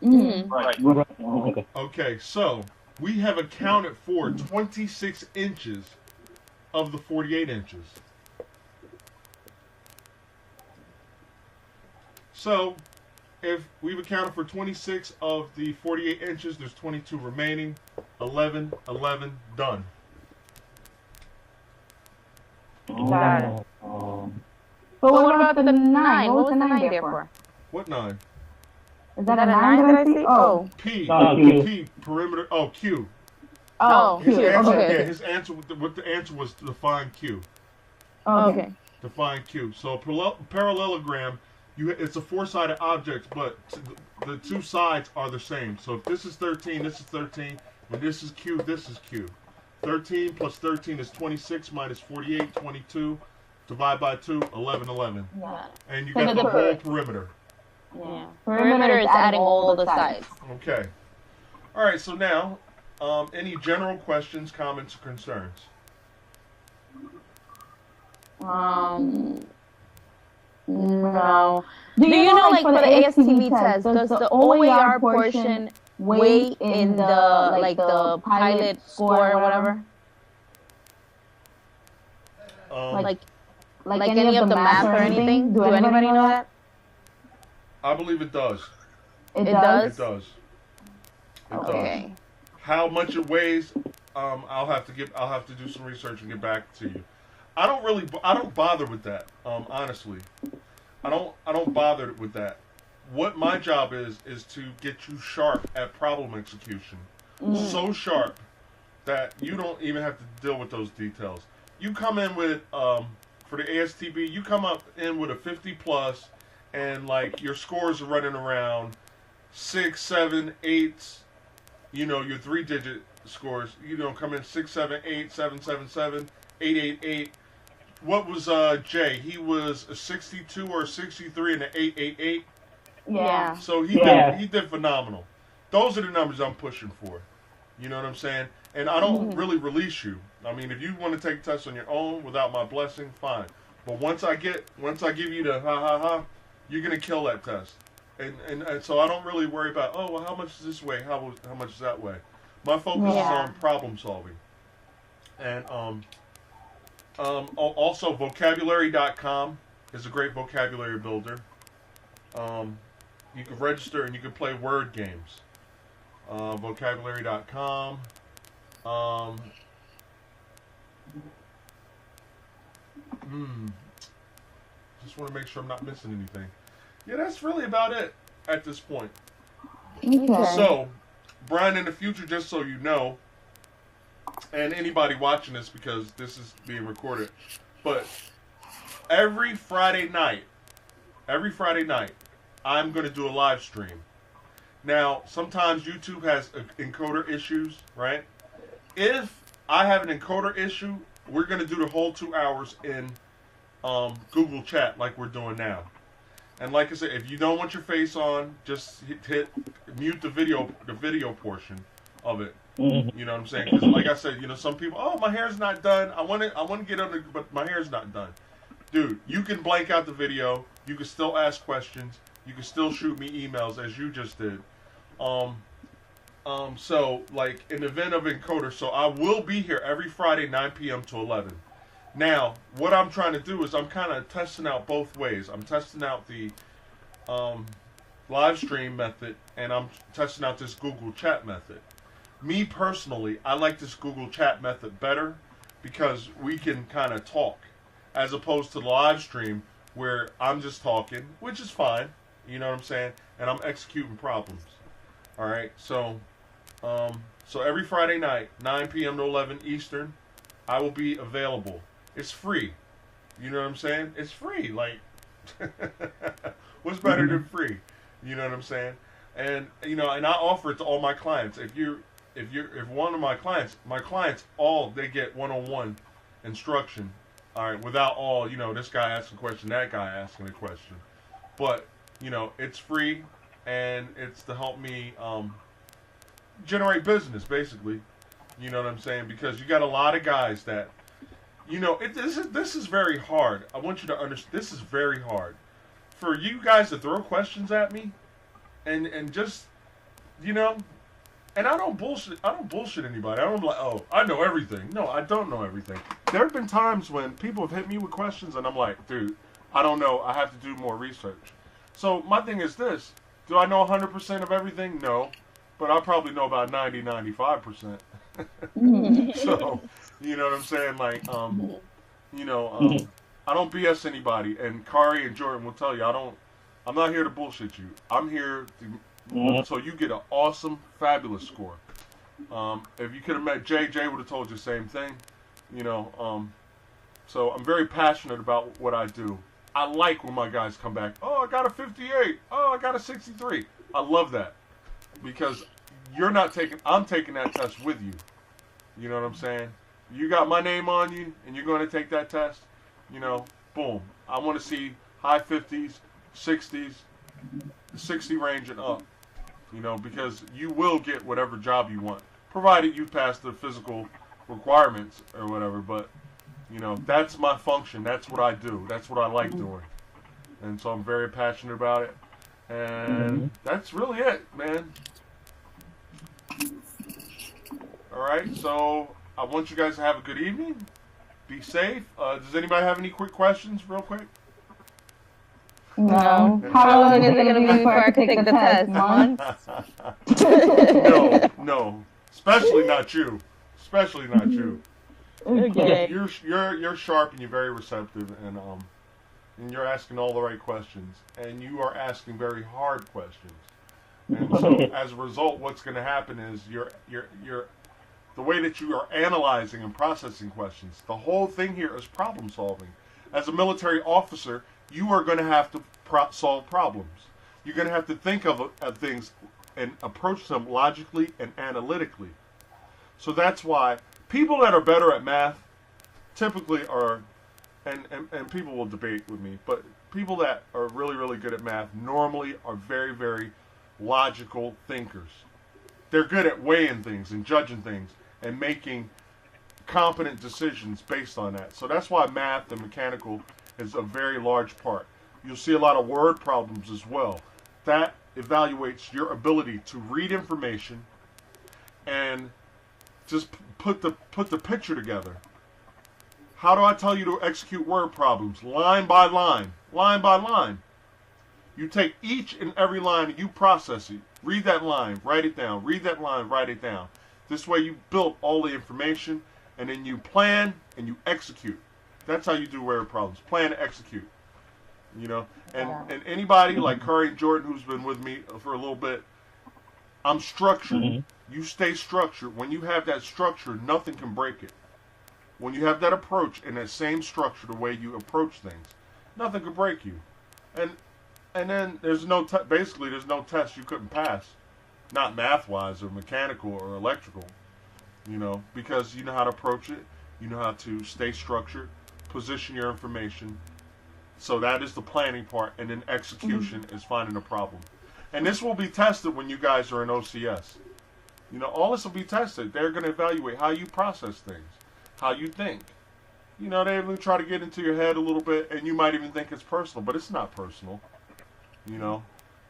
Mm-hmm. Right. Okay. Okay, so we have accounted for 26 inches of the 48 inches. So if we've accounted for 26 of the 48 inches, there's 22 remaining. 11, 11, done. Got it. But what about the 9? What was the 9 there for? What 9? Is that a 9 that I see? Oh. P. Q. P. Perimeter. Oh, Q. Oh, His Q. answer, Okay. yeah, his answer. What the answer was to define Q. Oh, okay. Define Q. So a parallelogram, it's a four-sided object, but the two sides are the same. So if this is 13, this is 13. When this is Q, this is Q. 13 plus 13 is 26 minus 48, 22. Divide by 2, 11, 11. Yeah. And you got the whole perimeter. Yeah. Perimeter is adding all the sides. Okay. All right, so now, any general questions, comments, or concerns? No. Do you know, like, for the ASTB test, does the OAR portion weigh in the, like, the pilot score or whatever? Like any of the math or anything? Do anybody know that? I believe it does. It does? It does. It Okay. does. How much it weighs, I'll have to do some research and get back to you. I don't bother with that. Honestly, I don't bother with that. What my job is to get you sharp at problem execution. So sharp that you don't even have to deal with those details. You come in with for the ASTB, you come up in with a 50 plus, and like your scores are running around 6, 7, 8. You know, your 3-digit scores. You know, come in 6, 7, 8, 7, 7, 7, 8, 8, 8. What was Jay? He was a 62 or a 63 and an 8, 8, 8. Yeah. So he did phenomenal. Those are the numbers I'm pushing for. You know what I'm saying? And I don't really release you. I mean, if you want to take tests on your own without my blessing, fine. But once I give you the you're gonna kill that test. And so I don't really worry about, oh, well, how much is this way? How much is that way? My focus is on problem solving. And also vocabulary.com is a great vocabulary builder. You can register and you can play word games. Vocabulary.com. Just want to make sure I'm not missing anything. Yeah, that's really about it at this point. Okay. So, Brian, in the future, just so you know, and anybody watching this because this is being recorded, but every Friday night, I'm going to do a live stream. Now, sometimes YouTube has encoder issues, right? If I have an encoder issue, we're going to do the whole 2 hours in Google Chat like we're doing now. And like I said, if you don't want your face on, just hit mute the video portion of it. You know what I'm saying? Because like I said, you know, some people, oh, my hair's not done. I want to get under, but my hair's not done. dude, you can blank out the video. You can still ask questions. You can still shoot me emails as you just did. So, like, in the event of encoder, so I will be here every Friday, 9 p.m. to 11. Now, what I'm trying to do is I'm kind of testing out both ways. I'm testing out the live stream method, and I'm testing out this Google Chat method. Me, personally, I like this Google Chat method better because we can kind of talk, as opposed to the live stream where I'm just talking, which is fine, you know what I'm saying, and I'm executing problems. All right, so every Friday night, 9 p.m. to 11 Eastern, I will be available. It's free. You know what I'm saying? It's free. Like, what's better than free? You know what I'm saying? And and I offer it to all my clients. If one of my clients all they get one-on-one instruction. All right, without all this guy asking a question, that guy asking a question. But it's free, and it's to help me generate business, basically. You know what I'm saying? Because you got a lot of guys that, this is very hard. I want you to understand, this is very hard. For you guys to throw questions at me, and just, and I don't bullshit anybody. I don't be like, oh, I know everything. No, I don't know everything. There have been times when people have hit me with questions, and I'm like, dude, I don't know. I have to do more research. So my thing is this. Do I know 100% of everything? No. But I probably know about 95%. So, you know what I'm saying? Like, I don't BS anybody. And Kari and Jordan will tell you, I'm not here to bullshit you. I'm here to, so you get an awesome, fabulous score. If you could have met Jay would have told you the same thing. So I'm very passionate about what I do. I like when my guys come back. Oh, I got a 58. Oh, I got a 63. I love that. Because I'm taking that test with you. You know what I'm saying? You got my name on you, and you're going to take that test, boom. I want to see high 50s, 60s, 60 range and up, because you will get whatever job you want, provided you pass the physical requirements or whatever. But, that's my function. That's what I do. That's what I like doing. And so I'm very passionate about it. And that's really it, man. All right, so I want you guys to have a good evening. Be safe. Does anybody have any quick questions, real quick? No. How long is it going to be before I can take the test? Months? No. Especially not you. Especially not you. Okay. You're sharp and you're very receptive, and you're asking all the right questions, and you are asking very hard questions. And so, as a result, what's going to happen is the way that you are analyzing and processing questions. The whole thing here is problem solving. As a military officer, you are going to have to solve problems. You're going to have to think of things and approach them logically and analytically. So that's why people that are better at math typically are, and people will debate with me, but people that are really, really good at math normally are very, very logical thinkers. They're good at weighing things and judging things and making competent decisions based on that. So that's why math and mechanical is a very large part. You'll see a lot of word problems as well. That evaluates your ability to read information and just put the picture together. How do I tell you to execute word problems? Line by line. Line by line. You take each and every line and you process it. Read that line, write it down. Read that line, write it down. This way you build all the information, and then you plan and you execute. That's how you do word problems. Plan and execute. And anybody like Curry and Jordan who's been with me for a little bit, I'm structured. You stay structured. When you have that structure, nothing can break it. When you have that approach and that same structure, the way you approach things, nothing can break you. And then there's no basically there's no test you couldn't pass, not math-wise or mechanical or electrical, because you know how to approach it, you know how to stay structured, position your information. So that is the planning part, and then execution is finding a problem. And this will be tested when you guys are in OCS. All this will be tested. They're going to evaluate how you process things, how you think, You know, they even try to get into your head a little bit, and you might even think it's personal, but it's not personal. You know,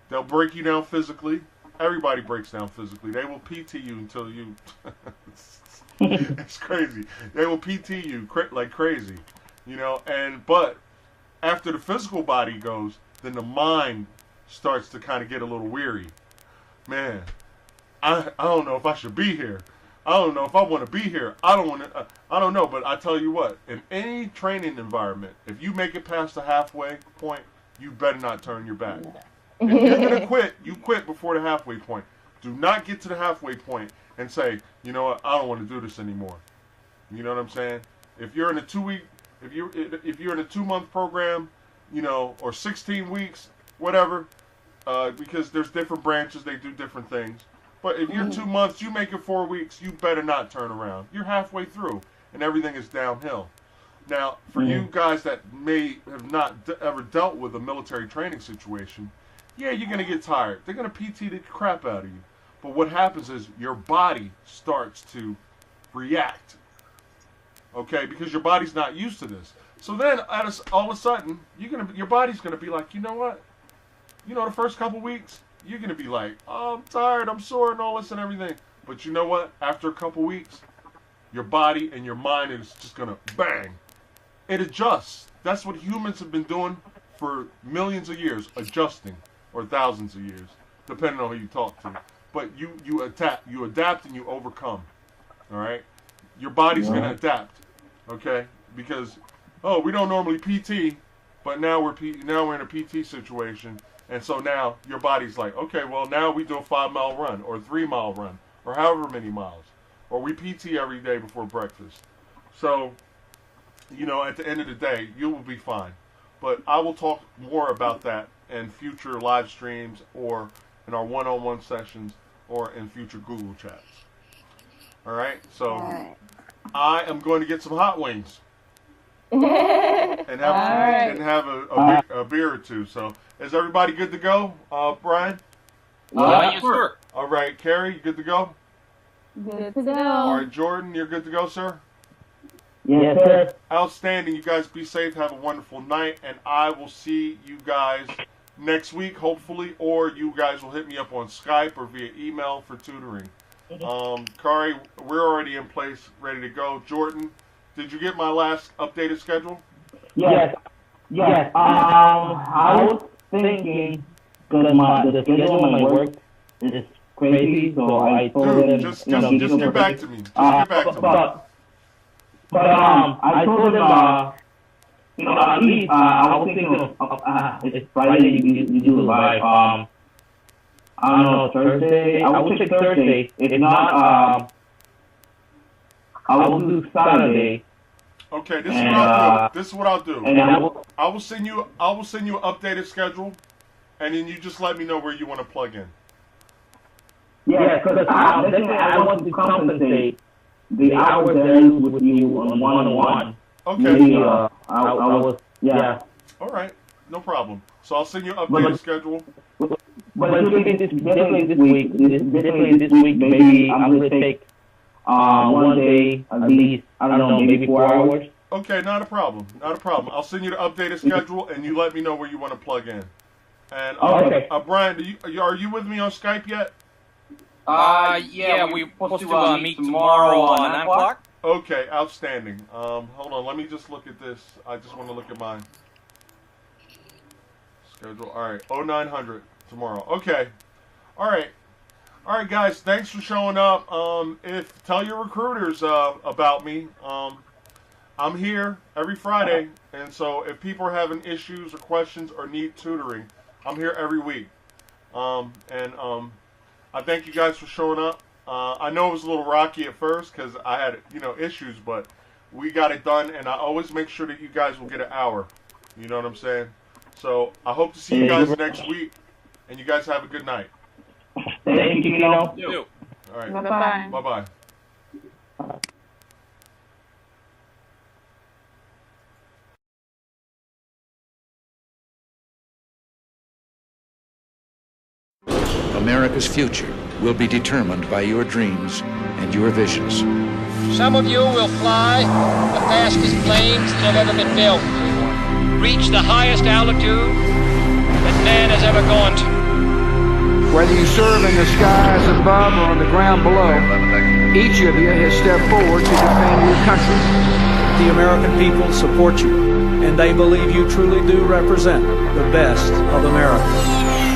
they'll break you down physically. Everybody breaks down physically. They will PT you until you. It's crazy. They will PT you like crazy. You know, but after the physical body goes, then the mind starts to kind of get a little weary. Man, I don't know if I should be here. I don't know if I want to be here. I don't know, but I tell you what, in any training environment, if you make it past the halfway point, you better not turn your back. If you're going to quit, you quit before the halfway point. Do not get to the halfway point and say, you know what, I don't want to do this anymore. You know what I'm saying? If you're in a 2-week, if you're in a 2-month program, you know, or 16 weeks, whatever, because there's different branches, they do different things. But if you're 2 months, you make it 4 weeks, you better not turn around. You're halfway through, and everything is downhill. Now, for you guys that may have not ever dealt with a military training situation, yeah, you're going to get tired. They're going to PT the crap out of you. But what happens is your body starts to react, okay, because your body's not used to this. So then, all of a sudden, your body's going to be like, you know what? You know, the first couple weeks, you're going to be like, oh, I'm tired, I'm sore, and all this and everything. But you know what? After a couple weeks, your body and your mind is just going to bang. It adjusts. That's what humans have been doing for millions of years, adjusting, or thousands of years, depending on who you talk to. But you adapt and you overcome. All right? Your body's going to adapt, okay? Because, oh, we don't normally PT, but now we're in a PT situation. And so now your body's like, okay, well, now we do a 5-mile run or 3-mile run or however many miles. Or we PT every day before breakfast. So, you know, at the end of the day, you will be fine. But I will talk more about that in future live streams or in our one-on-one sessions or in future Google chats. All right? So I am going to get some hot wings. and have a beer or two. So, is everybody good to go? Brian? Yes, sir. All right, Carrie, you good to go? Good to go. All right, Jordan, you're good to go, sir? Yes, sir. Outstanding. You guys be safe. Have a wonderful night, and I will see you guys next week, hopefully, or you guys will hit me up on Skype or via email for tutoring. Kari, we're already in place, ready to go. Jordan, did you get my last updated schedule? Yes. Yes. I was thinking, because the schedule of my work is crazy, so I told them, just get back to me. Just get back to me. But I told them, you know, at least I was thinking of it's Friday, you do live. I don't know, Thursday. I will check Thursday. If not, I will do Saturday. Okay, this is what I'll do. This is what I'll do. And I will send you an updated schedule, and then you just let me know where you want to plug in. Yeah, because I want to compensate the hours that I use with you on one-on-one. Okay. Maybe, I was, yeah. All right, no problem. So I'll send you an updated schedule. But definitely this week, maybe I'm going to take one day at least, I don't know, maybe 4 hours. Okay, not a problem. Not a problem. I'll send you the updated schedule, and you let me know where you want to plug in. And okay. Brian, are you with me on Skype yet? Yeah, we're supposed to meet tomorrow at 9 o'clock. Okay, outstanding. Hold on, let me just look at this. I just want to look at my schedule. All right, 0900 tomorrow. Okay. All right. All right, guys, thanks for showing up. Tell your recruiters about me. I'm here every Friday, and so if people are having issues or questions or need tutoring, I'm here every week. I thank you guys for showing up. I know it was a little rocky at first because I had, issues, but we got it done, and I always make sure that you guys will get an hour. You know what I'm saying? So I hope to see you guys next week, and you guys have a good night. Thank you, Kieno. You. All right. Bye-bye. Bye-bye. America's future will be determined by your dreams and your visions. Some of you will fly the fastest planes that have ever been built, reach the highest altitude that man has ever gone to. Whether you serve in the skies above or on the ground below, each of you has stepped forward to defend your country. The American people support you, and they believe you truly do represent the best of America.